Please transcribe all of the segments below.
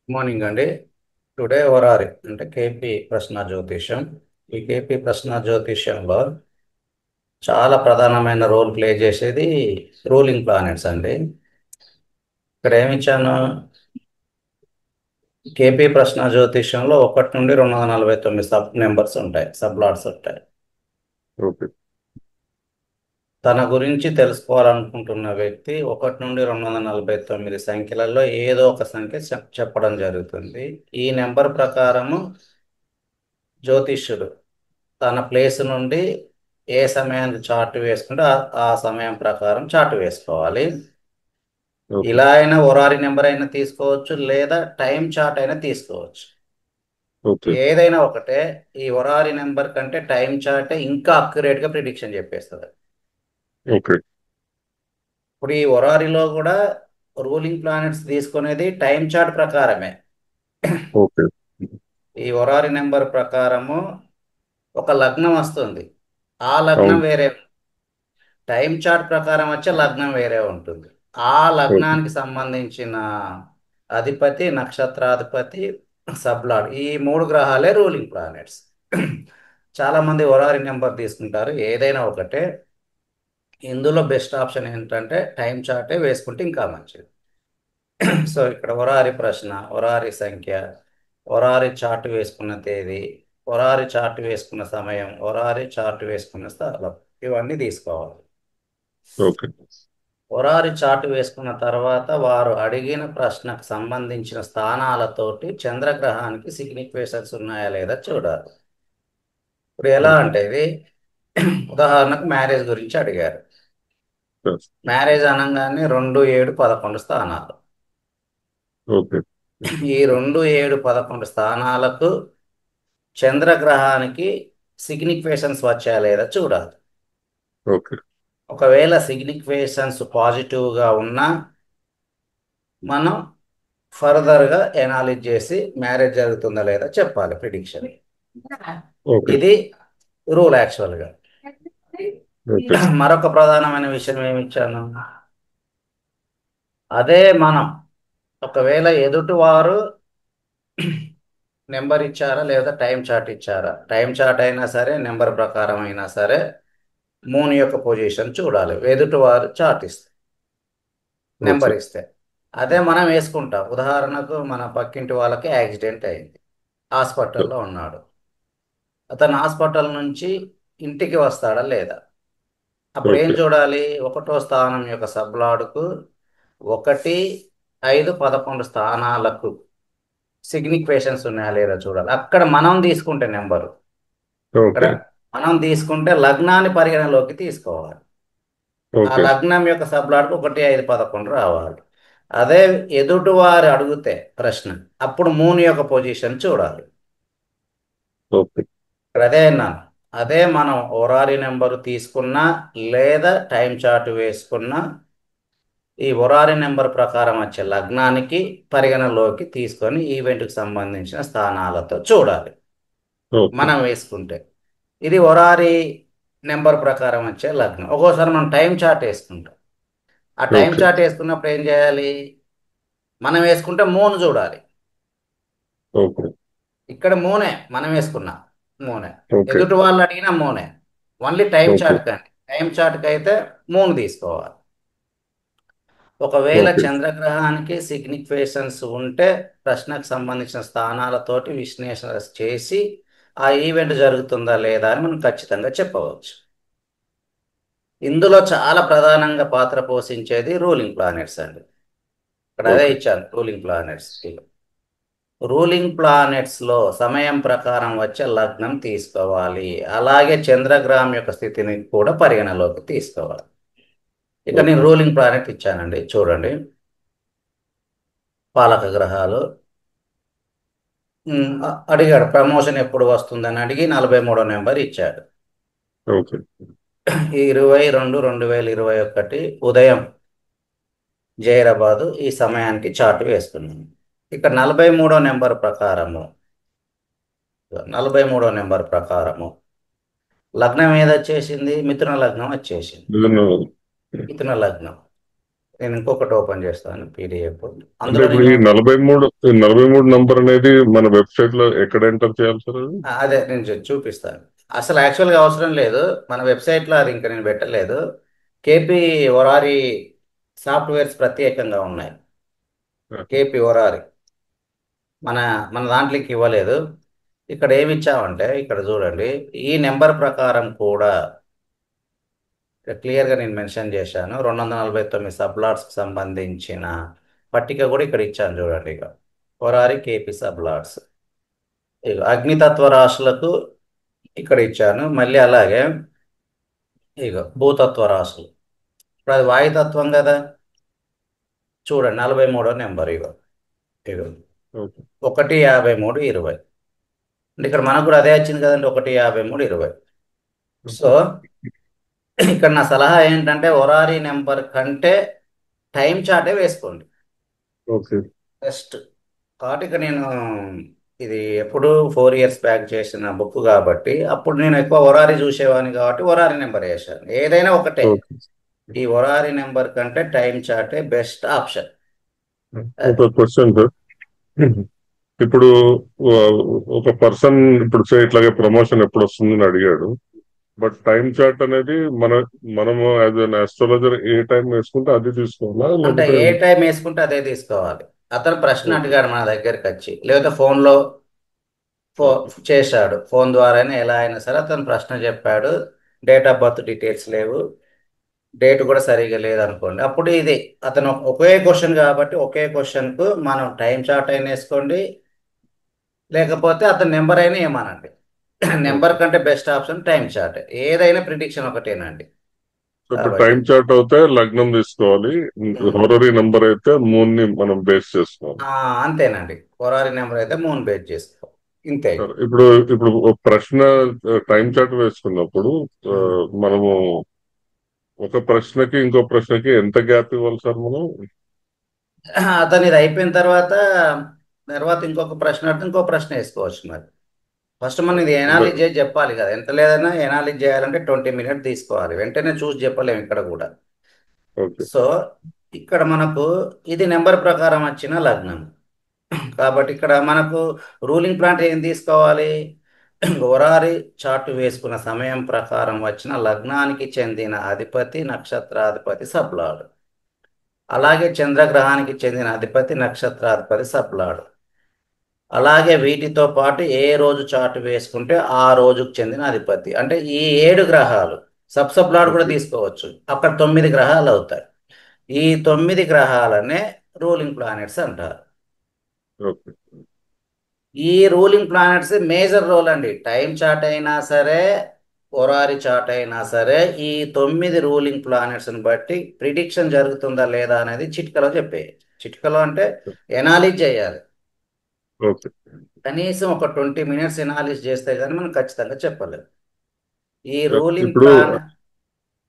Morning అండి. Today వరారి అంటే KP ప్రశ్న జ్యోతిష్యం. ఈ కేపీ ప్రశ్న జ్యోతిష్యంలో చాలా ప్రధానమైన రోల్ ప్లే చేసేది రూలింగ్ ప్లానెట్స్ అండి. ఇక్కడ ఏమిచ్చాను? కేపీ ప్రశ్న జ్యోతిష్యంలో 1 నుండి 249 సబ్ నెంబర్స్ ఉంటాయి, సబ్ లాట్స్ ఉంటాయి. ఓకే. తన గురించి తెలుసుకోవాలనుకుంటున్న వ్యక్తి 1 నుండి 249 సంఖ్యలలో ఏదో ఒక సంఖ్య చెప్పడం జరుగుతుంది. ఈ నెంబర్ ప్రకారము జ్యోతిష్యుడు తన ప్లేస్ నుండి ఏ సమయానికి చార్ట్ వేసుకుంటే ఆ సమయం ప్రకారం చార్ట్ వేసుకోవాలి. ఓకే. ఇలా అయినా ఒరారి నెంబర్ అయినా తీసుకోవచ్చు, లేదా టైం చార్ట్ అయినా తీసుకోవచ్చు. ఓకే. ఏదైనా ఒకటే. ఈ ఒరారి నెంబర్ కంటే టైం చార్టే ఇంకా అక్యురేట్గా ప్రిడిక్షన్ చెప్పేస్తుంది. ఓకే. ఇప్పుడు ఈ ఒరారిలో కూడా రూలింగ్ ప్లానెట్స్ తీసుకునేది టైం చార్ట్ ప్రకారమే. ఓకే. ఈ ఒరారి నెంబర్ ప్రకారము ఒక లగ్నం వస్తుంది. ఆ లగ్నం అవును. వేరే, టైం చార్ట్ ప్రకారం వచ్చే లగ్నం వేరే ఉంటుంది. ఆ ఓకే. లగ్నానికి సంబంధించిన అధిపతి, నక్షత్రాధిపతి, సబ్లాడ్, ఈ మూడు గ్రహాలే రూలింగ్ ప్లానెట్స్. చాలా మంది ఒరారి నెంబర్ తీసుకుంటారు, ఏదైనా ఒకటే. ఇందులో బెస్ట్ ఆప్షన్ ఏంటంటే టైం చార్టే వేసుకుంటే ఇంకా మంచిది. సో ఇక్కడ ఒరారి ప్రశ్న, ఒరారి సంఖ్య, ఒరారి చార్ట్ వేసుకున్న తేదీ, ఒరారి చార్ట్ వేసుకున్న సమయం, ఒరారి చార్ట్ వేసుకున్న స్థలం, ఇవన్నీ తీసుకోవాలి. ఓకే. ఒరారి చార్ట్ వేసుకున్న తర్వాత వారు అడిగిన ప్రశ్నకు సంబంధించిన స్థానాలతోటి చంద్రగ్రహానికి సిగ్నిఫికేషన్స్ ఉన్నాయా లేదా చూడాలి. ఇప్పుడు ఎలా ఓకే. అంటే ఇది ఉదాహరణకు మ్యారేజ్ గురించి అడిగారు. yes. మ్యారేజ్ అనగానే 2, 7, 11 స్థానాలు. ఓకే. ఈ 2, 7, 11 స్థానాలకు చంద్రగ్రహానికి సిగ్నిఫికేషన్స్ వచ్చాయా లేదా చూడాలి. ఓకే. ఒకవేళ సిగ్నిఫికేషన్స్ పాజిటివ్గా ఉన్నా మనం ఫర్దర్గా ఎనాలిజ్ చేసి మ్యారేజ్ జరుగుతుందా లేదా చెప్పాలి, ప్రిడిక్షన్. ఓకే. ఇది రూల్ యాక్చువల్గా. ఓకే. మరొక ప్రధానమైన విషయం ఏమి ఇచ్చాను? అదే మనం ఒకవేళ ఎదుటివారు నెంబర్ ఇచ్చారా లేదా టైం చార్ట్ ఇచ్చారా, టైం చార్ట్ అయినా సరే నెంబర్ ప్రకారం అయినా సరే మూన్ యొక్క పొజిషన్ చూడాలి. ఎదుటివారు చార్ట్ ఇస్తే, నెంబర్ ఓకే. ఇస్తే అదే మనం వేసుకుంటాం. ఉదాహరణకు మన పక్కింటి వాళ్ళకి యాక్సిడెంట్ అయింది, హాస్పిటల్లో ఉన్నాడు. అతను హాస్పిటల్ నుంచి ఇంటికి వస్తాడా లేదా, అప్పుడు ఏం ఓకే. చూడాలి? ఒకటో స్థానం యొక్క సబ్లాడ్కు 1, 5, 11 స్థానాలకు సిగ్నిఫికేషన్స్ ఉన్నాయా లేదా చూడాలి. అక్కడ మనం తీసుకుంటే నెంబరు, ఇక్కడ ఓకే. మనం తీసుకుంటే లగ్నాన్ని పరిగణలోకి తీసుకోవాలి. ఆ ఓకే. లగ్నం యొక్క సబ్లాడ్కు 1, 5, 11 రావాలి. అదే ఎదుటివారు అడిగితే ప్రశ్న, అప్పుడు మూన్ యొక్క పొజిషన్ చూడాలి. ఓకే. ఇక్కడ అదే అన్నాను. అదే మనం ఒరారి నెంబరు తీసుకున్నా లేదా టైం చార్ట్ వేసుకున్నా ఈ ఒరారి నెంబర్ ప్రకారం వచ్చే లగ్నానికి పరిగణలోకి తీసుకొని ఈవెంట్కి సంబంధించిన స్థానాలతో చూడాలి ఓకే. మనం వేసుకుంటే. ఇది ఒరారి నెంబర్ ప్రకారం వచ్చే లగ్నం. ఒక్కోసారి మనం టైం చార్ట్ వేసుకుంటాం. ఆ టైం ఓకే. చార్ట్ వేసుకున్నప్పుడు ఏం చేయాలి? మనం వేసుకుంటే మూన్ చూడాలి. ఓకే. ఇక్కడ మూనే మనం వేసుకున్నాం, మూనే. ఓకే. ఎదుటి వాళ్ళు అడిగినా మూనే. Only time okay. చార్ట్ కానీ, టైం చార్ట్కి అయితే మూన్ తీసుకోవాలి. ఒకవేళ ఓకే. చంద్రగ్రహానికి సిగ్నిఫికేషన్స్ ఉంటే ప్రశ్నకు సంబంధించిన స్థానాలతోటి విశ్లేషణ చేసి ఆ ఈవెంట్ జరుగుతుందా లేదా అని మనం ఖచ్చితంగా చెప్పవచ్చు. ఇందులో చాలా ప్రధానంగా పాత్ర పోషించేది రూలింగ్ ప్లానెట్స్ అండి. ఇక్కడ అదే ఓకే. ఇచ్చాను, రూలింగ్ ప్లానెట్స్. రూలింగ్ ప్లానెట్స్ లో సమయం ప్రకారం వచ్చే లగ్నం తీసుకోవాలి. అలాగే చంద్రగ్రహం యొక్క స్థితిని కూడా పరిగణలోకి తీసుకోవాలి. ఇక నేను ఓకే. రూలింగ్ ప్లానెట్ ఇచ్చానండి, చూడండి. పాలక గ్రహాలు. అడిగాడు ప్రమోషన్ ఎప్పుడు వస్తుందని అడిగి 43వ నెంబర్ ఇచ్చాడు. ఓకే. 22/2/2021 ఉదయం జైరాబాదు ఈ సమయానికి చార్ట్ వేసుకున్నాను. ఇక 43వ నెంబర్ ప్రకారము లగ్నం ఏది వచ్చేసింది? మిథున లగ్నం వచ్చేసింది. ధన్యవాదాలు. మిథున లగ్నం. నేను ఇంకొకటి ఓపెన్ చేస్తాను పీడిఎఫ్. అంటే అందులో ఇప్పుడు నేను ఈ 43 నంబర్ అనేది మన వెబ్సైట్ లో ఎక్కడ ఎంటర్ చేయాలి సార్ అది? అదే నేను చూపిస్తాను. అసలు యాక్చువల్గా అవసరం లేదు, మన వెబ్సైట్లో అది ఇంకా నేను పెట్టలేదు. కేపీ ఒరారి సాఫ్ట్వేర్స్ ప్రత్యేకంగా ఉన్నాయి. ఆహా. కేపీ ఒరారి మన మన దాంట్లోకి ఇవ్వలేదు. ఇక్కడ ఏమి ఇచ్చామంటే ఇక్కడ చూడండి, ఈ నెంబర్ ప్రకారం కూడా క్లియర్గా నేను మెన్షన్ చేశాను. 249 సబ్లాట్స్కి సంబంధించిన పట్టిక కూడా ఇక్కడ ఇచ్చాను చూడండి. ఇక ఒరారి కేపీ సబ్లాట్స్, ఇక అగ్నితత్వ రాశులకు ఇక్కడ ఇచ్చాను. మళ్ళీ అలాగే ఇక భూతత్వ రాశులు, ఇప్పుడు అది వాయుతత్వం కదా. చూడండి 43వ నెంబర్, ఇగో ఇగో ఓకే. 15320. అంటే ఇక్కడ మనకు కూడా అదే వచ్చింది కదండి, 15320. సో ఇక్కడ నా సలహా ఏంటంటే ఒరారి నెంబర్ కంటే టైం చార్టే వేసుకోండి ఓకే. బెస్ట్. కాబట్టి ఇక నేను ఇది ఎప్పుడు 4 ఇయర్స్ బ్యాక్ చేసిన బుక్ కాబట్టి అప్పుడు నేను ఎక్కువ ఒరారి చూసేవాడిని కాబట్టి ఒరారి నెంబర్ వేసాను. ఏదైనా ఒకటే, ఓకే. ఈ ఒరారి నెంబర్ కంటే టైం చార్టే బెస్ట్ ఆప్షన్. ఒక క్వశ్చన్ సార్. ఇప్పుడు ఆ, ఒక పర్సన్ ఇప్పుడు ఇట్లాగే ప్రమోషన్ ఎప్పుడు వస్తుందని అడిగాడు. బట్ టైం చార్ట్ అనేది మనము as an astrologer A time వేసుకుంటే అది తీసుకోవాలా అంటే లేకపోతే? ఏ టైం వేసుకుంటే అదే తీసుకోవాలి. అతను ప్రశ్న ఓకే. అడిగాడు మన దగ్గరికి వచ్చి, లేకపోతే ఫోన్లో ఫో ఓకే. చేశాడు, ఫోన్ ద్వారానే ఎలా అయినా సరే అతను ప్రశ్న చెప్పాడు, డేట్ ఆఫ్ బర్త్ డీటెయిల్స్ లేవు, డేట్ కూడా సరిగా లేదనుకోండి, అప్పుడు ఇది అతను ఒకే క్వశ్చన్ కాబట్టి ఒకే క్వశ్చన్కు మనం టైం చార్ట్ అయినా వేసుకోండి, లేకపోతే అతని నెంబర్ అయినా ఏమనండి. Number okay. కంటే బెస్ట్ ఆప్షన్ టైం చార్ట్. ఏదైనా ప్రిడిక్షన్ ఒకటేనండి సో ఇప్పుడు కాబట్టి. టైం చార్ట్ అయితే లగ్నం తీసుకోవాలి. ఉమ్, హోరరీ నంబర్ అయితే మూన్ ని మనం బేస్ చేసుకోవాలి. ఆ, అంతేనండి. కొరారి నెంబర్ అయితే మూన్ బేస్ చేసుకో, ఇంతే. సరే, ఇప్పుడు ఇప్పుడు ఒక ప్రశ్న టైం చార్ట్ వేసుకున్నప్పుడు ఆ, ఉమ్. మనము ఒక ప్రశ్నకి ఇంకో ప్రశ్నకి ఎంత గ్యాప్ ఇవ్వాలి సార్ మనం? అతను ఇది అయిపోయిన తర్వాత తర్వాత ఇంకొక ప్రశ్న అడిగితే ఇంకో ప్రశ్న వేసుకోవచ్చు మరి. ఫస్ట్ మనం ఇది అంటే ఎనాలిజ్ చేసి చెప్పాలి కదా, ఎంత లేదన్నా ఎనాలిజ్ చేయాలంటే 20 మినిట్స్ తీసుకోవాలి, వెంటనే చూసి చెప్పలేము ఇక్కడ కూడా. ఓకే. సో ఇక్కడ మనకు ఇది నెంబర్ ప్రకారం వచ్చిన లగ్నం కాబట్టి ఇక్కడ మనకు రూలింగ్ ప్లాంట్ ఏం తీసుకోవాలి, ఒరారి చార్ట్ వేసుకున్న సమయం ప్రకారం వచ్చిన లగ్నానికి చెందిన అధిపతి నక్షత్రాధిపతి సబ్లాడు, అలాగే చంద్రగ్రహానికి చెందిన అధిపతి నక్షత్రాధిపతి సబ్లాడు, అలాగే వీటితో పాటు ఏ రోజు చార్ట్ వేసుకుంటే ఆ రోజుకు చెందిన అధిపతి, అంటే ఈ 7 గ్రహాలు. సబ్లాడ్ కూడా ఓకే. తీసుకోవచ్చు, అక్కడ 9 గ్రహాలు అవుతాయి. ఈ 9 గ్రహాలనే రూలింగ్ ప్లానెట్స్ అంటారు. ఓకే. ఈ రూలింగ్ ప్లానెట్స్ మేజర్ రోల్ అండి, టైం చార్ట్ అయినా సరే ఒరారి చార్ట్ అయినా సరే. ఈ 9 రూలింగ్ ప్లానెట్స్ని బట్టి ప్రిడిక్షన్ జరుగుతుందా లేదా అనేది చిటికలో చెప్పేది. చిటికలో అంటే ఎనాలిజ్ చేయాలి, ఓకే. కనీసం ఒక 20 మినిట్స్ ఎనాలిసిస్ చేస్తే కానీ మనం ఖచ్చితంగా చెప్పలేము. ఈ రూలింగ్ ఇప్పుడు ప్లాన్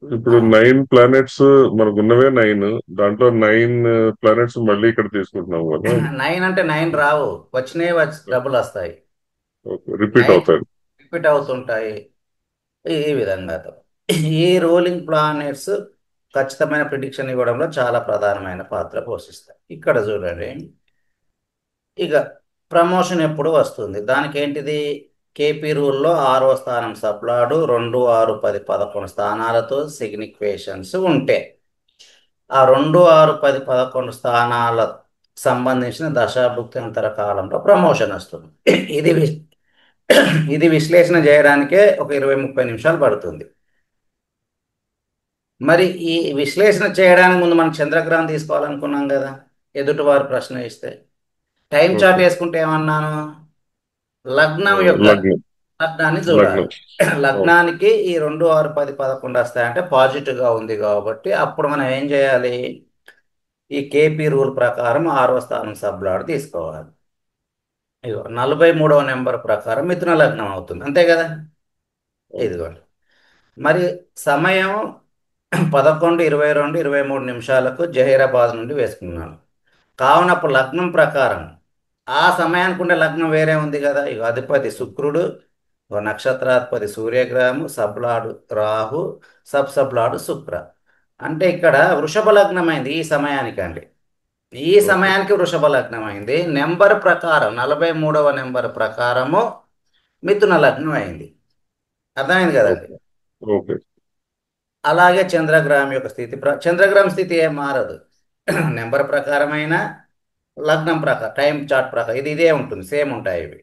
ఇప్పుడు 9 ప్లానెట్స్ మనకు ఉన్నవే 9. దాంట్లో 9 ప్లానెట్స్ మళ్ళీ ఇక్కడ తీసుకుంటున్నాం కదా. 9 అంటే 9 రావు, వచ్చినవి వచ్చి డబుల్ వస్తాయి. ఓకే. రిపీట్ 9 అవుతాయి. రిపీట్ అవుతుంటాయి. ఈ విధంగా ఈ రూలింగ్ ప్లానెట్స్ ఖచ్చితమైన ప్రిడిక్షన్ ఇవ్వడంలో చాలా ప్రధానమైన పాత్ర పోషిస్తాయి. ఇక్కడ చూడండి, ఇక ప్రమోషన్ ఎప్పుడు వస్తుంది దానికి ఏంటిది, కేపీ రూల్లో 6వ స్థానం సబ్లాడు, 2, 6, 10, 11 స్థానాలతో సిగ్నిఫికేషన్స్ ఉంటే ఆ 2, 6, 10, 11 స్థానాల సంబంధించిన దశాభుక్తి అంతర కాలంలో ప్రమోషన్ వస్తుంది. ఇది వి- ఇది విశ్లేషణ చేయడానికే ఒక 20-30 నిమిషాలు పడుతుంది. మరి ఈ విశ్లేషణ చేయడానికి ముందు మనం చంద్రగ్రహం తీసుకోవాలనుకున్నాం కదా, ఎదుటివారు ప్రశ్న ఇస్తే. Time chart okay. వేసుకుంటే ఏమన్నాను, లగ్నం యొక్క లగ్నం. లగ్నాన్ని చూడాలి. లగ్నం. ఓకే. లగ్నానికి ఈ 2, 6, 10, 11 వస్తాయంటే పాజిటివ్గా ఉంది కాబట్టి అప్పుడు మనం ఏం చేయాలి, ఈ కేపీ రూల్ ప్రకారం 6వ స్థానం సబ్లాడ్ తీసుకోవాలి. ఇదిగో 43వ నెంబర్ ప్రకారం మిథున లగ్నం అవుతుంది, అంతే కదా. ఓకే. ఇదిగోండి, మరి సమయం 11:22-23 జహీరాబాద్ నుండి వేసుకున్నాను. కావున అప్పుడు లగ్నం ప్రకారం ఆ సమయానికి ఉండే లగ్నం వేరే ఉంది కదా. ఇక అధిపతి శుక్రుడు, నక్షత్రాధిపతి సూర్యగ్రహము, సబ్లాడు రాహు, సబ్లాడు శుక్ర. అంటే ఇక్కడ వృషభ లగ్నం అయింది ఈ సమయానికి అండి. ఈ ఓకే. సమయానికి వృషభ లగ్నం అయింది. నెంబర్ ప్రకారం 43వ నెంబర్ ప్రకారము మిథున లగ్నం అయింది. అర్థమైంది కదండి. ఓకే. ఓకే. అలాగే చంద్రగ్రహం యొక్క స్థితి చంద్రగ్రహం స్థితి ఏం మారదు. నెంబర్ ప్రకారమైన లగ్నం ప్రకారం టైం చార్ట్ ప్రకారం ఇదే ఉంటుంది, సేమ్ ఉంటాయి ఇవి.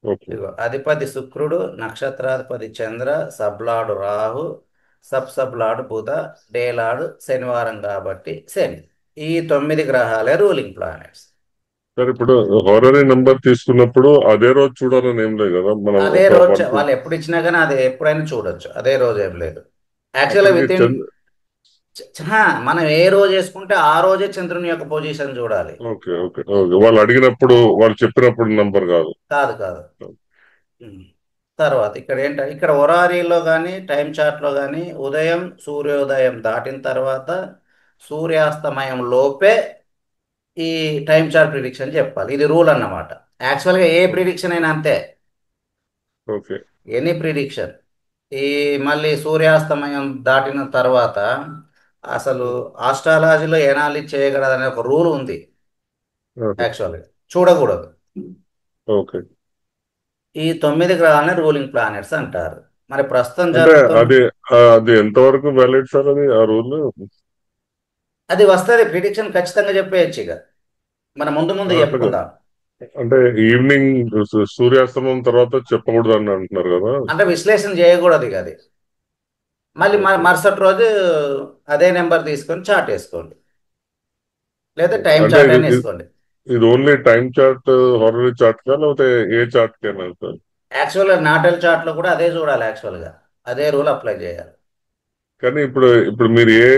ఓకే. ఇదిగో అధిపతి శుక్రుడు, నక్షత్రాధిపతి చంద్ర, సబ్లాడు రాహు, సబ్లాడు బుధ, డేలాడు శనివారం కాబట్టి శని. ఈ 9 గ్రహాలే రూలింగ్ ప్లానెట్స్. సరే, ఇప్పుడు హారరీ నెంబర్ తీసుకున్నప్పుడు అదే రోజు చూడాలని ఏం లేదు కదా, మనం అదే ఒక రోజు వన్ టూ. వాళ్ళు ఎప్పుడు ఇచ్చినా కానీ అది ఎప్పుడైనా చూడొచ్చు, అదే రోజు ఏం లేదు. యాక్చువల్గా అప్పటికి విత్ ఇన్ మనం ఏ రోజు వేసుకుంటే ఆ రోజే చంద్రుని యొక్క పొజిషన్ చూడాలి. ఓకే. ఓకే. ఓకే. వాళ్ళు అడిగినప్పుడు, వాళ్ళు చెప్పినప్పుడు నంబర్ కాదు. కాదు కాదు. ఉమ్. తర్వాత ఇక్కడ ఏంటంటే ఇక్కడ ఒరారీలో కానీ టైం చార్ట్లో కానీ ఉదయం సూర్యోదయం దాటిన తర్వాత సూర్యాస్తమయం లోపే ఈ టైం చార్ట్ ప్రిడిక్షన్ చెప్పాలి. ఇది రూల్ అన్నమాట. యాక్చువల్గా ఏ ప్రిడిక్షన్ అయినా అంతే. ఓకే. ఎనీ ప్రిడిక్షన్ ఈ మళ్ళీ సూర్యాస్తమయం దాటిన తర్వాత అసలు ఆస్ట్రాలజీలో ఎనాలిజ్ చేయగలదనే ఒక రూల్ ఉంది. ఓకే. యాక్చువల్గా చూడకూడదు. ఓకే. ఈ 9 గ్రహాలని రూలింగ్ ప్లానెట్స్ అంటారు. మరి ప్రస్తుతం అంటే జరుగుతున్న అది ఎంతవరకు వ్యాలిడ్ సార్, అది ఆ రూల్? అది వస్తుంది, ప్రిడిక్షన్ ఖచ్చితంగా చెప్పేయచ్చు. ఇక మనం ముందు ముందు అట్లాగా. చెప్పుకుందాం. అంటే ఈవినింగ్ సూర్యాస్తమం తర్వాత చెప్పకూడదు అని అంటున్నారు కదా. అంటే విశ్లేషణ చేయకూడదు ఇక అది. మళ్ళీ ఓకే. మరుసటి రోజు అదే నెంబర్ తీసుకొని చార్ట్ వేసుకోండి, లేదా ఓకే. టైం అంటే చార్ట్ ఇది అని ఇది వేసుకోండి. ఇది ఓన్లీ టైం చార్ట్, హారరీ చార్ట్ కా, లేకపోతే ఏ చార్ట్ కైనా సార్? యాక్చువల్గా నాటల్ చార్ట్లో కూడా అదే చూడాలి, యాక్చువల్గా అదే రూల్ అప్లై చేయాలి. కానీ ఇప్పుడు ఇప్పుడు మీరు ఏ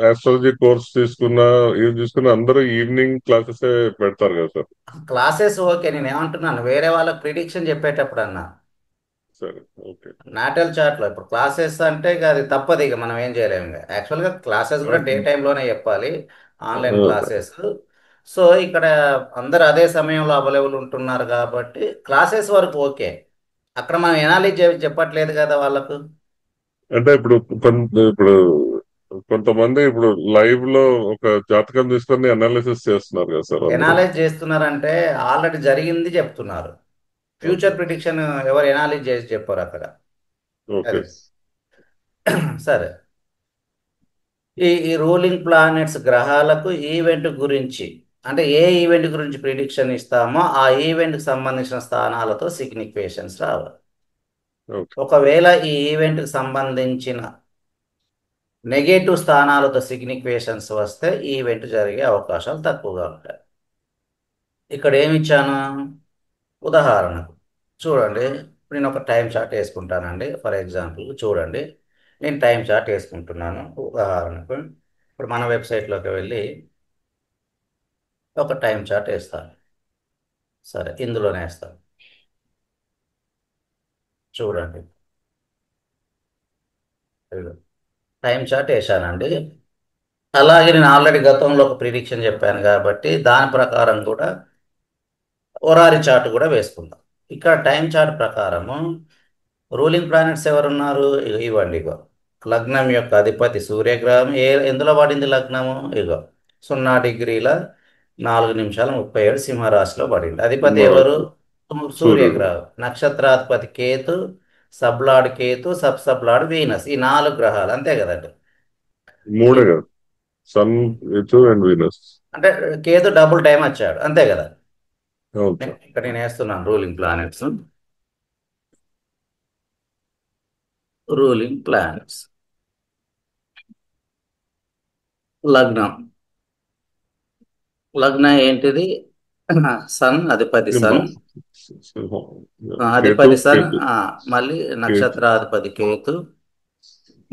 ఆస్ట్రాలజీ కోర్స్ తీసుకున్నా, ఏది తీసుకున్నా అందరూ ఈవినింగ్ క్లాసెస్ పెడతారు కదా సార్. క్లాసెస్ ఓకే, నేను ఏమంటున్నాను వేరే వాళ్ళకి ప్రిడిక్షన్ చెప్పేటప్పుడు అన్నా. సరే. ఓకే. నాటల్ చార్ట్లో ఇప్పుడు క్లాసెస్ అంటే ఇక అది తప్పదు, ఇక మనం ఏం చేయలేము. ఇక యాక్చువల్గా క్లాసెస్ కూడా డే టైంలోనే చెప్పాలి, ఆన్లైన్ క్లాసెస్. సో ఇక్కడ అందరు అదే సమయంలో అవైలబుల్ ఉంటున్నారు కాబట్టి క్లాసెస్ వరకు ఓకే. అక్కడ మనం ఎనాలిజ్ చెప్పట్లేదు కదా వాళ్ళకు. అంటే ఇప్పుడు కొంతమంది ఇప్పుడు లైవ్ లో ఒక జాతకం తీసుకొని అనాలిసిస్ చేస్తున్నారు కదా సార్ అందరూ. ఎనాలైజ్ చేస్తున్నారంటే ఆల్రెడీ జరిగింది చెప్తున్నారు. ఓకే. ఫ్యూచర్ ప్రిడిక్షన్ ఎవరు ఎనాలిజ్ చేసి చెప్పారు అక్కడ. ఓకే. అది సరే. ఈ రూలింగ్ ప్లానెట్స్ గ్రహాలకు ఈవెంట్ గురించి, అంటే ఏ ఈవెంట్ గురించి ప్రిడిక్షన్ ఇస్తామో ఆ ఈవెంట్కి సంబంధించిన స్థానాలతో సిగ్నిఫికేషన్స్ రావాలి. ఓకే. ఒకవేళ ఈ ఈవెంట్కి సంబంధించిన నెగటివ్ స్థానాలతో సిగ్నిఫికేషన్స్ వస్తే ఈవెంట్ జరిగే అవకాశాలు తక్కువగా ఉంటాయి. ఇక్కడ ఏమి ఇచ్చాను ఉదాహరణకు చూడండి. ఇప్పుడు నేను ఒక టైం చార్ట్ వేసుకుంటానండి. ఫర్ ఎగ్జాంపుల్ చూడండి, నేను టైం చార్ట్ వేసుకుంటున్నాను ఉదాహరణకు. ఇప్పుడు మన వెబ్సైట్లోకి వెళ్ళి ఒక టైం చార్ట్ వేస్తాను. సరే, ఇందులోనే వేస్తాను. చూడండి, ఇదిగో టైం చార్ట్ వేసానండి. అలాగే నేను ఆల్రెడీ గతంలో ఒక ప్రిడిక్షన్ చెప్పాను కాబట్టి దాని ప్రకారం కూడా ఒరారి చార్ట్ కూడా వేసుకుందాం. ఇక్కడ టైం చార్ట్ ప్రకారము రూలింగ్ ప్లానెట్స్ ఎవరున్నారు, ఇవ్వండి. ఇగో లగ్నం యొక్క అధిపతి సూర్యగ్రహం ఎందులో పడింది లగ్నము, ఇగో 0 డిగ్రీల 4 నిమిషాల 37 సింహరాశిలో పడింది. అధిపతి ఎవరు, సింహరాశి. సూర్యుడు. సూర్యగ్రహం. నక్షత్రాధిపతి Ketu, sublord Ketu, sublord Venus. ఈ 4 గ్రహాలు అంతే కదండి. ఈ మూడే కదా, సన్, కేతు అండ్ వీనస్. అంటే కేతు డబుల్ టైం వచ్చాడు అంతే కదా. అవును సార్. ఇక్కడ నేను వేస్తున్నాను రూలింగ్ ప్లానెట్స్. రూలింగ్ ప్లానెట్స్ లగ్నం. లగ్నం ఏంటిది, సన్ అధిపతి సన్. సింహం. సింహం. కేతు అధిపతి సన్. కేతు మళ్ళీ కేతు నక్షత్రాధిపతి కేతు,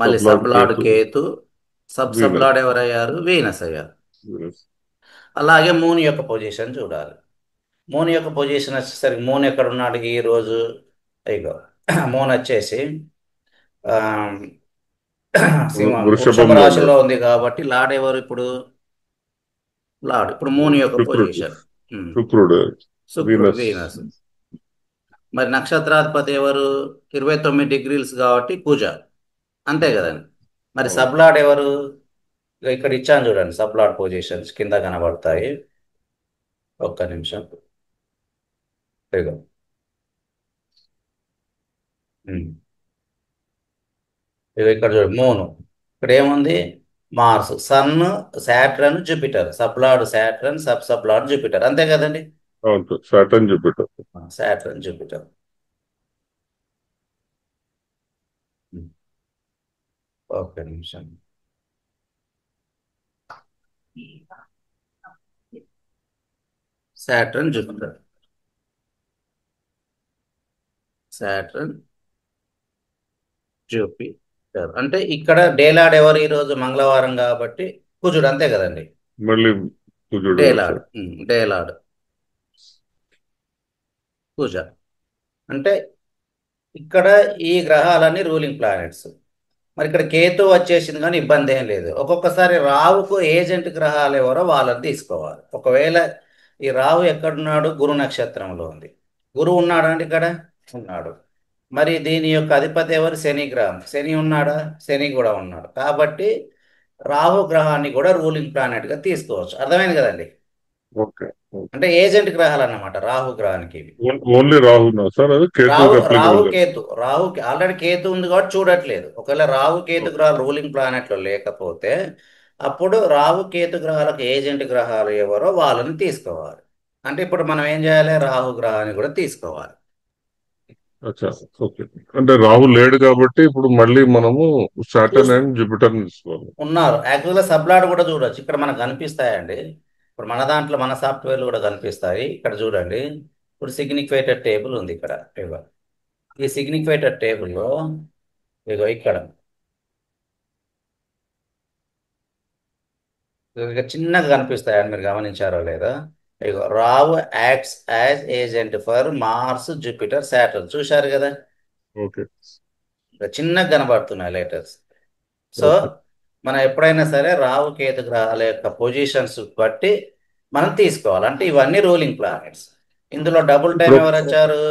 మళ్ళీ sublord sublord Ketu, Ketu, Venus. Sublord ఎవరయ్యారు, వీనస్ అయ్యారు. వీనస్. అలాగే మూన్ యొక్క పొజిషన్ చూడాలి. మూన్ యొక్క పొజిషన్ వచ్చేసరికి మూన్ ఎక్కడ ఉన్నాడు ఈ రోజు, ఇగో మూన్ వచ్చేసి ఆ, సింహం వృషభ వృషభంలో రాశిలో ఉన్నాడు. ఉంది కాబట్టి లార్డ్ ఎవరు ఇప్పుడు, లార్డ్ ఇప్పుడు మూన్ యొక్క శుక్రుడు. పొజిషన్. శుక్రుడు. శుక్రుడు వీనస్. వీనస్. మరి నక్షత్రాధిపతి ఎవరు, 29 డిగ్రీలు కాబట్టి కుజ. అంతే కదండి. మరి అవును. సబ్లాడ్ ఎవరు, ఇక్కడ ఇచ్చాను చూడండి, సబ్లాట్ పొజిషన్స్ కింద కనబడతాయి. ఒక్క నిమిషం. ఇదిగో. ఉమ్. ఇదిగో ఇక్కడ చూడండి, మూను. ఇక్కడ ఏముంది? Mars, Sun, Saturn, Jupiter. సబ్లాడ్ శాట్రన్, సబ్లాడ్ జూపిటర్, అంతే కదండి. అవును sir, Saturn Jupiter. Saturn, Jupiter. ఒక్క నిమిషం. Saturn, Jupiter. Saturn, Jupiter. అంటే ఇక్కడ డేలాడ్ ఎవరు ఈరోజు? మంగళవారం కాబట్టి కుజుడు, అంతే కదండి. మళ్ళీ కుజుడు డేలాడ్. సార్. డేలాడ్, కుజ. అంటే ఇక్కడ ఈ గ్రహాలన్నీ రూలింగ్ ప్లానెట్స్. మరి ఇక్కడ కేతు వచ్చేసింది కానీ ఇబ్బంది ఏం లేదు. ఒక్కొక్కసారి రావుకు ఏజెంట్ గ్రహాలు ఎవరో వాళ్ళని తీసుకోవాలి. ఒకవేళ ఈ రావు ఎక్కడున్నాడు? గురు నక్షత్రంలో ఉంది. గురువు ఉన్నాడా అండి ఇక్కడ? ఉన్నాడు. మరి దీని యొక్క అధిపతి ఎవరు? శని గ్రహం. శని ఉన్నాడా? శని కూడా ఉన్నాడు. కాబట్టి రాహు గ్రహాన్ని కూడా రూలింగ్ ప్లానెట్ గా తీసుకోవచ్చు. అర్థమైంది కదండి. ఓకే. అంటే ఏజెంట్ గ్రహాలు అన్నమాట రాహు గ్రహానికి ఇవి. ఓన్లీ రాహునా సార్, అది రాహు కేతువుకి రాహు అప్లికబుల్ కదా? కేతు. రాహు ఆల్రెడీ కేతు ఉంది కాబట్టి చూడట్లేదు. ఒకవేళ రాహు కేతు గ్రహాలు రూలింగ్ ప్లానెట్ లో లేకపోతే అప్పుడు రాహు కేతు గ్రహాలకు ఏజెంట్ గ్రహాలు ఎవరో వాళ్ళని తీసుకోవాలి. అంటే ఇప్పుడు మనం ఏం చేయాలి? రాహు గ్రహాన్ని కూడా తీసుకోవాలి. అచ్చా. ఓకే. అంటే రాహు లేడు కాబట్టి ఇప్పుడు మళ్ళీ మనము సాటర్న్ చూస్తూ అండ్ జూపిటర్ తీసుకోవాలి. ఉన్నారు. యాక్చువల్గా సబ్లాడ్ కూడా చూడొచ్చు. ఇక్కడ మనకు కనిపిస్తాయండి. ఇప్పుడు మన దాంట్లో మన సాఫ్ట్వేర్లు కూడా కనిపిస్తాయి. ఇక్కడ చూడండి. ఇప్పుడు సిగ్నిఫైటెడ్ టేబుల్ ఉంది ఇక్కడ. ఇగో ఈ సిగ్నిఫైటెడ్ టేబుల్లో ఇగో ఇక్కడ ఇక చిన్నగా కనిపిస్తాయని మీరు గమనించారో లేదా? ఇగో Rahu acts as agent for Mars, Jupiter, Saturn. చూశారు కదా? ఓకే. ఇక చిన్నగా కనబడుతున్నాయి లెటర్స్. So okay. మనం ఎప్పుడైనా సరే రావు కేతు గ్రహాల యొక్క పొజిషన్స్ బట్టి మనం తీసుకోవాలి. అంటే ఇవన్నీ రూలింగ్ ప్లానెట్స్. ఇందులో డబుల్ టైం ఇప్పుడు ఎవరు వచ్చారు?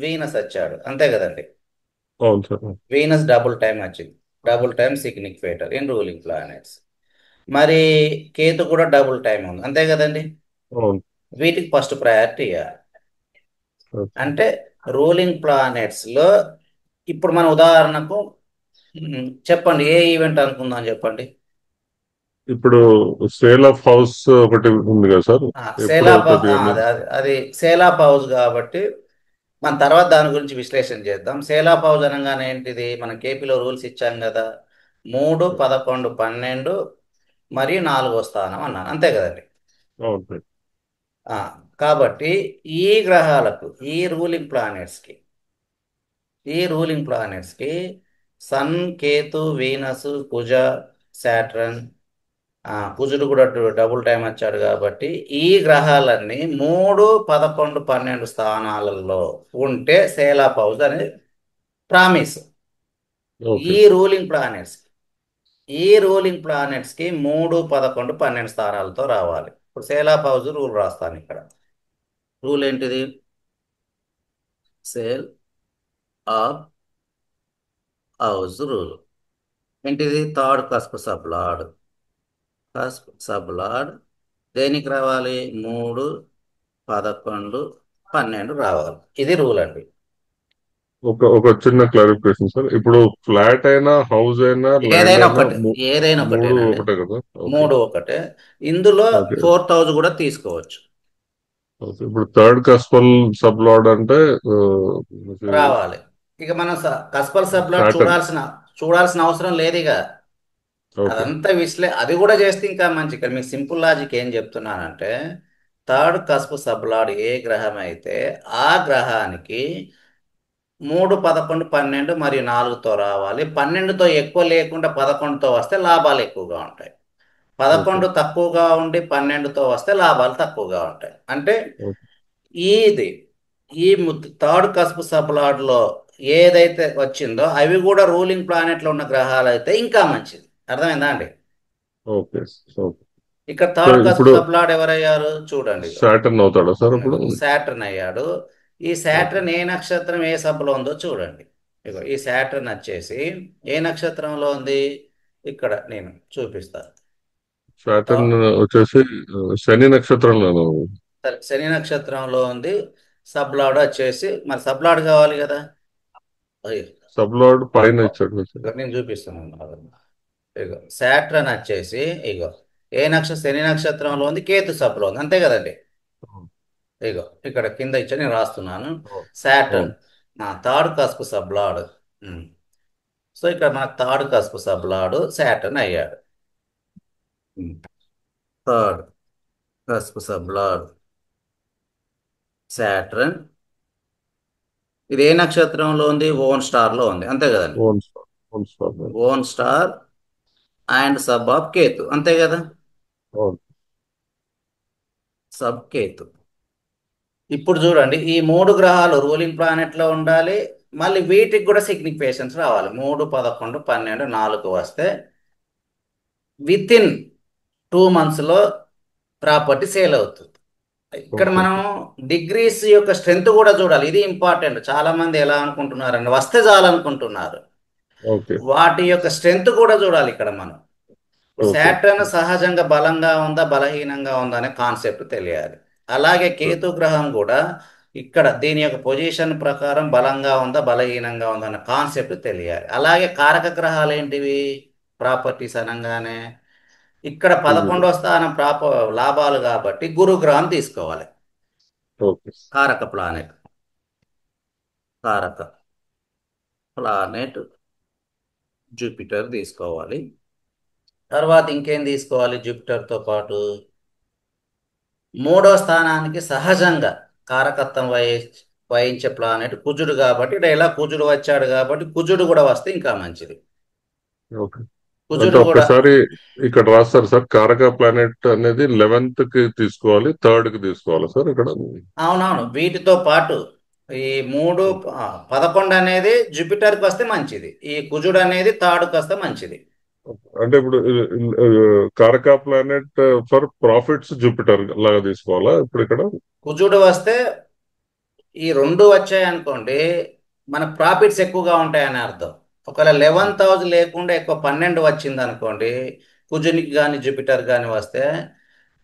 వీనస్ వచ్చాడు, అంతే కదండి. అవును సార్. వీనస్ డబుల్ టైం వచ్చింది. Double time signifier in ruling planets. మరి కేతు కూడా డబుల్ టైం ఉంది, అంతే కదండి. అవును. వీటికి ఫస్ట్ ప్రయారిటీ ఇవ్వాలి. ఓకే. అంటే రూలింగ్ ప్లానెట్స్ లో ఇప్పుడు మన ఉదాహరణకు చెప్పండి, ఏ ఈవెంట్ అనుకుందాం చెప్పండి. ఇప్పుడు సేల్ ఆఫ్ హౌస్ ఒకటి ఉంది కదా సార్, ఎప్పుడు సేలాప్ అవుతుంది అనేది? అది సేలాప్ హౌస్ కాబట్టి మన తర్వాత దాని గురించి విశ్లేషణ చేద్దాం. సేలాప్ హౌస్ అనగానే ఏంటిది? మనం కేపీలో రూల్స్ ఇచ్చాం కదా. 3, 11, 12 మరియు 4వ స్థానం అన్నాను, అంతే కదండి. అవును సార్. ఆ, కాబట్టి ఈ గ్రహాలకు, ఈ రూలింగ్ ప్లానెట్స్కి, ఈ రూలింగ్ ప్లానెట్స్కి సన్, కేతు, వీనస్, కుజ, శాట్రన్, కుజుడు కూడా డబుల్ టైం వచ్చాడు కాబట్టి ఈ గ్రహాలన్నీ 3, 11, 12 స్థానాలలో ఉంటే సేలాప్ హౌస్ అనేది ప్రామిస్. ఓకే. ఈ రూలింగ్ ప్లానెట్స్ ఈ రూలింగ్ ప్లానెట్స్కి 3, 11, 12 స్థానాలతో రావాలి. ఇప్పుడు సేలాప్ హౌస్ రూల్ రాస్తాను ఇక్కడ. రూల్ ఏంటిది? సేల్ ఆఫ్ హౌస్ రూల్ ఏంటిది? Third cusp సబ్లాడ్. కస్ప్ సబ్లాడ్ దేనికి రావాలి? 3, 11, 12 రావాలి. ఇది రూల్ అండి. ఒక ఒక చిన్న క్లారిఫికేషన్ సార్. ఇప్పుడు ఫ్లాట్ అయినా హౌస్ అయినా ల్యాండ్ ఏదైనా అయినా ఒకటే, ఏదైనా మూడు ఒకటేనండి. ఒకటే కదా? ఓకే. 3 ఒకటే. ఇందులో ఓకే. 4th హౌస్ కూడా తీసుకోవచ్చు. ఓకే. ఇప్పుడు థర్డ్ కస్పల్ సబ్ లార్డ్ అంటే రావాలి. ఇక మనం కస్పల్ సబ్లాట్ సాటర్న్. చూడాల్సిన అవసరం లేదు ఇక. ఓకే. అదంతా అది కూడా చేస్తే ఇంకా మంచి. ఇక్కడ మీకు సింపుల్ లాజిక్ ఏం చెప్తున్నానంటే, థర్డ్ కస్ప్ సబ్లాడ్ ఏ గ్రహం అయితే ఆ గ్రహానికి 3, 11, 12 మరియు 4తో రావాలి. 12తో ఎక్కువ లేకుండా 11తో వస్తే లాభాలు ఎక్కువగా ఉంటాయి. ఓకే. 11 తక్కువగా ఉండి 12తో వస్తే లాభాలు తక్కువగా ఉంటాయి. అంటే ఓకే. ఇది ఈ థర్డ్ కస్ప్ సబ్లాడ్లో ఏదైతే వచ్చిందో అవి కూడా రూలింగ్ ప్లానెట్లో ఉన్న గ్రహాలు అయితే ఇంకా మంచిది. అర్థమైందా అండి? ఓకే. ఓకే. ఇక్కడ సో థర్డ్ కస్ప్ ఇప్పుడు సబ్లాడ్ ఎవరయ్యారు చూడండి. సాటర్న్ అవుతాడా సార్ ఇప్పుడు? శాటర్న్ అయ్యాడు. ఈ ఓకే. శాటర్న్ ఏ నక్షత్రం ఏ సభలో ఉందో చూడండి. ఇగో ఈ శాటర్న్ వచ్చేసి ఏ నక్షత్రంలో ఉంది? ఇక్కడ నేను చూపిస్తాను. సాటర్న్ వచ్చేసి శని నక్షత్రంలో సరే, శని నక్షత్రంలో ఉంది. సబ్లాడ్ వచ్చేసి మరి సబ్లాడ్ కావాలి కదా. అయ్యో, సబ్ లార్డ్ పైన ఇచ్చాడు కదా సార్. ఇక్కడ నేను చూపిస్తున్నాను. ఇగో శాట్రన్ వచ్చేసి ఇగో శని నక్షత్రంలో ఉంది, కేతు సబ్లో ఉంది, అంతే కదండి. అవును, ఇగో ఇక్కడ కింద ఇచ్చా, నేను రాస్తున్నాను. అవును, శాటర్న్ అవును. నా థర్డ్ కస్పు సబ్లాడ్. సో ఇక్కడ మనకు థర్డ్ కస్పు సబ్లాడు శాటర్న్ అయ్యాడు. Third కస్పు సబ్లాడ్ Saturn. ఇది ఏ నక్షత్రంలో ఉంది? ఓన్ స్టార్ లో ఉంది, అంతే కదండి. Own star, own star. Own star and sub of Ketu, అంతే కదా. అవును. సబ్ కేతు. ఇప్పుడు చూడండి, ఈ మూడు గ్రహాలు రూలింగ్ ప్లానెట్ లో ఉండాలి. మళ్ళీ వీటికి కూడా సిగ్నిఫికేషన్స్ రావాలి. 3, 11, 12, 4 వస్తే విత్ ఇన్ 2 months లో ప్రాపర్టీ సేల్ అవుతుంది. ఇక్కడ ఓకే మనం సార్. డిగ్రీస్ యొక్క స్ట్రెంత్ కూడా చూడాలి. ఇది ఇంపార్టెంట్. చాలా మంది ఎలా అనుకుంటున్నారండి, వస్తే చాలనుకుంటున్నారు. ఓకే వాటి యొక్క స్ట్రెంత్ కూడా చూడాలి ఇక్కడ మనం. ఓకే శాటర్న్ సహజంగా బలంగా ఉందా, బలహీనంగా ఉందా అనే కాన్సెప్ట్ తెలియాలి. అలాగే సార్. కేతు గ్రహం కూడా ఇక్కడ దీని యొక్క పొజిషన్ ప్రకారం బలంగా ఉందా, బలహీనంగా ఉందా అనే కాన్సెప్ట్ తెలియాలి. అలాగే కారక గ్రహాలు ఏంటివి? ప్రాపర్టీస్ అనగానే ఇక్కడ కుజుడు. 11వ స్థానం లాభాలు కాబట్టి గురుగ్రహం తీసుకోవాలి. ఓకే. కారక ప్లానెట్, కారక ప్లానెట్ జూపిటర్ తీసుకోవాలి. తర్వాత ఇంకేం తీసుకోవాలి? జూపిటర్తో పాటు 3వ స్థానానికి సహజంగా కారకత్వం వహించే ప్లానెట్ కుజుడు కాబట్టి, ఇక్కడ ఎలా కుజుడు వచ్చాడు కాబట్టి కుజుడు కూడా వస్తే ఇంకా మంచిది. ఓకే. అంటే కుజుడు కూడా ఒక్కసారి ఇక్కడ రాస్తారు సార్, కారక ప్లానెట్ అనేది 11th కి తీసుకోవాలి, 3rd కి తీసుకోవాలి సార్ ఇక్కడ. అవునవును, వీటితో పాటు ఈ 3, 11 అనేది జూపిటర్కి వస్తే మంచిది. ఈ కుజుడు అనేది థర్డ్కి వస్తే మంచిది. అంటే ఇప్పుడు కారక ప్లానెట్ ఫర్ ప్రాఫిట్స్ జూపిటర్ లాగా తీసుకోవాలా ఇప్పుడు ఇక్కడ? కుజుడు వస్తే ఈ రెండు వచ్చాయి అనుకోండి, మన ప్రాఫిట్స్ ఎక్కువగా ఉంటాయని అర్థం. ఒకవేళ 11th లేకుండా ఎక్కువ 12 వచ్చింది అనుకోండి, కుజునికి కానీ జూపిటర్ కానీ వస్తే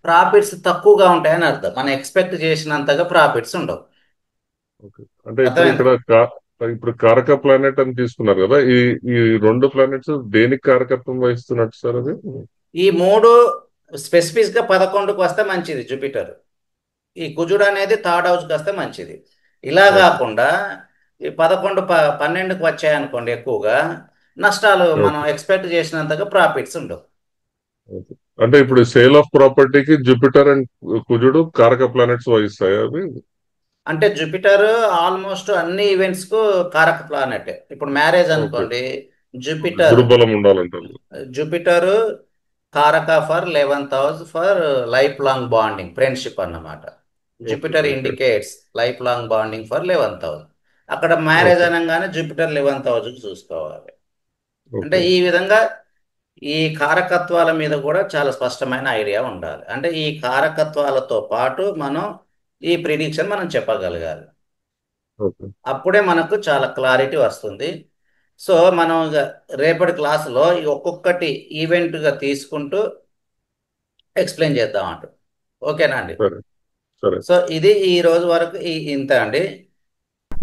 ప్రాఫిట్స్ తక్కువగా ఉంటాయని అర్థం. మనం ఎక్స్పెక్ట్ చేసినంతగా ప్రాఫిట్స్ ఉండవు. ఓకే. అంటే ఇప్పుడు అర్థమైందా? ఇక్కడ ఇప్పుడు కారక ప్లానెట్ అని తీసుకున్నారు కదా, ఈ ఈ రెండు ప్లానెట్స్ దేనికి కారకత్వం వహిస్తున్నట్టు సార్ అది? ఈ మూడు స్పెసిఫిక్గా 11కు వస్తే మంచిది జూపిటర్. ఈ కుజుడు అనేది థర్డ్ హౌస్కి వస్తే మంచిది. ఇలా ఓకే కాకుండా ఈ 11, 12కు వచ్చాయనుకోండి, ఎక్కువగా నష్టాలు, మనం ఓకే ఎక్స్పెక్ట్ చేసినంతగా ప్రాఫిట్స్ ఉండవు. ఓకే. అంటే ఇప్పుడు సేల్ ఆఫ్ ప్రాపర్టీకి జూపిటర్ అండ్ కుజుడు కారక ప్లానెట్స్ వహిస్తాయి అవి? అంటే జూపిటర్ ఆల్మోస్ట్ అన్ని ఈవెంట్స్ కు కారక ప్లానెట్. ఇప్పుడు మ్యారేజ్ ఓకే అనుకోండి, ఓకే. జూపిటర్ గురుబలం ఉండాలంటారు. జూపిటర్ కారక for 11th house for life long bonding, friendship అన్నమాట. Okay Jupiter okay indicates life long bonding for 11th house. అక్కడ మ్యారేజ్ ఓకే అనగానే జూపిటర్ 11th హౌస్కి చూసుకోవాలి. అంటే ఓకే ఈ విధంగా ఈ కారకత్వాల మీద కూడా చాలా స్పష్టమైన ఐడియా ఉండాలి. అంటే ఈ కారకత్వాలతో పాటు మనం ఈ ప్రిడిక్షన్ మనం చెప్పగలగాలి. ఓకే. అప్పుడే మనకు చాలా క్లారిటీ వస్తుంది. సో మనం రేపటి క్లాసులో ఈ ఒక్కొక్కటి ఈవెంట్గా తీసుకుంటూ ఎక్స్ప్లెయిన్ చేద్దామంట. ఓకేనా అండి? సరే సరే. సో ఇది ఈ రోజు వరకు ఇంత అండి.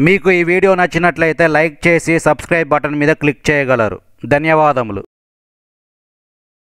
మీకు ఈ వీడియో నచ్చినట్లయితే లైక్ చేసి సబ్స్క్రైబ్ బటన్ మీద క్లిక్ చేయగలరు. ధన్యవాదములు.